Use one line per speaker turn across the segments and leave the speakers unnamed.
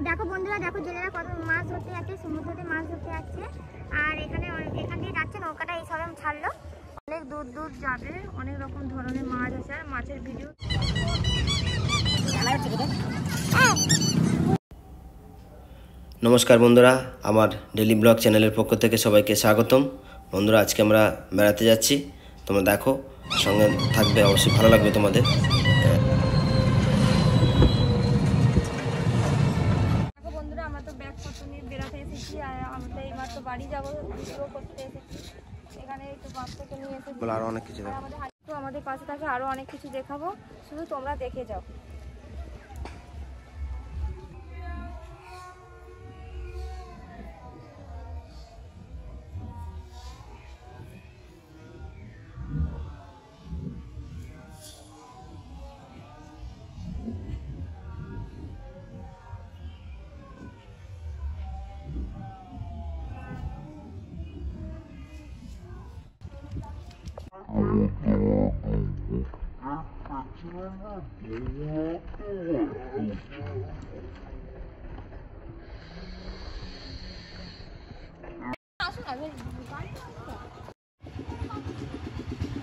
দেখো বন্ধুরা, দেখো জেলেরা কত মাছ ধরতে যাচ্ছে, সমুদ্রতে মাছ ধরতে যাচ্ছে। আর এখান দিয়ে যাচ্ছে নৌকাটা, এই সবে ছাড়লো। অনেক দূর দূর যাবে, অনেক রকম ধরনের মাছ আছে আর মাছের ভিডিও।
নমস্কার বন্ধুরা, আমার ডেলি ব্লগ চ্যানেলের পক্ষ থেকে সবাইকে স্বাগতম। বন্ধুরা, আজকে আমরা বেড়াতে যাচ্ছি, তোমরা দেখো, সঙ্গে থাকবে, অবশ্যই ভালো লাগবে তোমাদের।
দেখো বন্ধুরা, আমরা তো ব্যাগপত্র নিয়ে বেড়াতে এসেছি আর আমরা এইমাত্র বাড়ি যাবো, ভিডিও করতে এসেছি। এখানে একটু বাস থেকে নিয়ে এসেছি,
আরো অনেক কিছু
আমাদের পাশে থাকে, আরো অনেক কিছু দেখাবো, শুধু তোমরা দেখে যাও।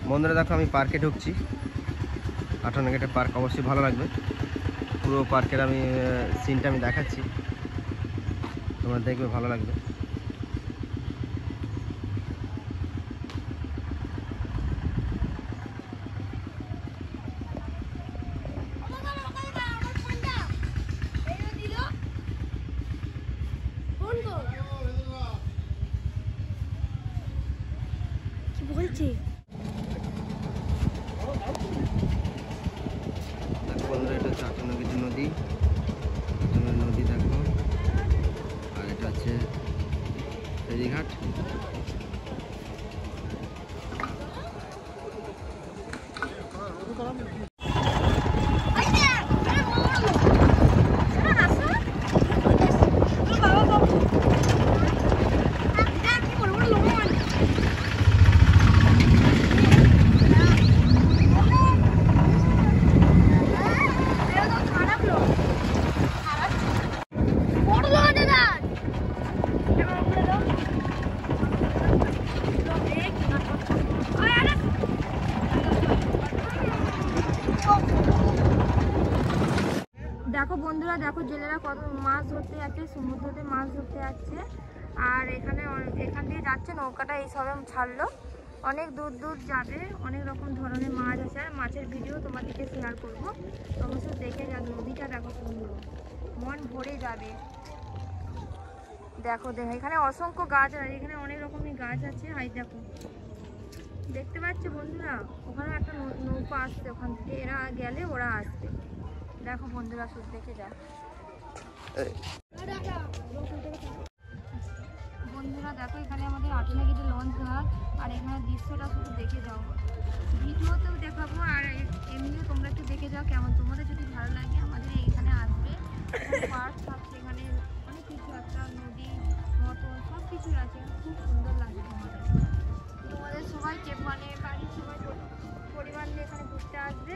বন্ধুরা দেখো, আমি পার্কে ঢুকছি, 58 গেটের পার্ক, অবশ্যই ভালো লাগবে। পুরো পার্কের আমি সিনটা আমি দেখাচ্ছি, তোমরা দেখবে, ভালো লাগবে।
কি বলছি?
দেখো বন্ধুরা, এটা হচ্ছে 58 গেটের নদী, নদী দেখো। আর এটা হচ্ছে ফেরিঘাট।
দেখো বন্ধুরা, দেখো জেলেরা কত মাছ ধরতে যাচ্ছে, সমুদ্রতে মাছ ধরতে যাচ্ছে। আর এখান দিয়ে যাচ্ছে নৌকাটা, এই সবে ছাড়লো। অনেক দূর দূর যাবে, অনেক রকম ধরনের মাছ আছে আর মাছের ভিডিও তোমাদেরকে শেয়ার করবো। অবশ্যই দেখে যাও, নদীটা দেখো সুন্দর, মন ভরে যাবে। দেখো দেখো, এখানে অসংখ্য গাছ আছে, এখানে অনেক রকমের গাছ আছে। হাই দেখো, দেখতে পাচ্ছ বন্ধুরা, ওখানে একটা নৌকা আসছে, ওখান থেকে এরা গেলে ওরা আসবে। দেখো বন্ধুরা, শুধু দেখে যাও। বন্ধুরা দেখো, এখানে আমাদের 58 গেটের লঞ্চ ঘাট, আর এখানে দৃশ্যটা শুধু দেখে যাও। ভিডিওতেও দেখাবো আর এমনিও তোমরা একটু দেখে যাও কেমন। তোমাদের যদি ভালো লাগে আমাদের এইখানে আসবে, পার্ক থাকছে, এখানে অনেক কিছু, একটা নদী মতো সব কিছুই আছে, খুব সুন্দর লাগবে তোমাদের। সবাই বাড়ির সবাই পরিবার নিয়ে এখানে ঘুরতে আসবে।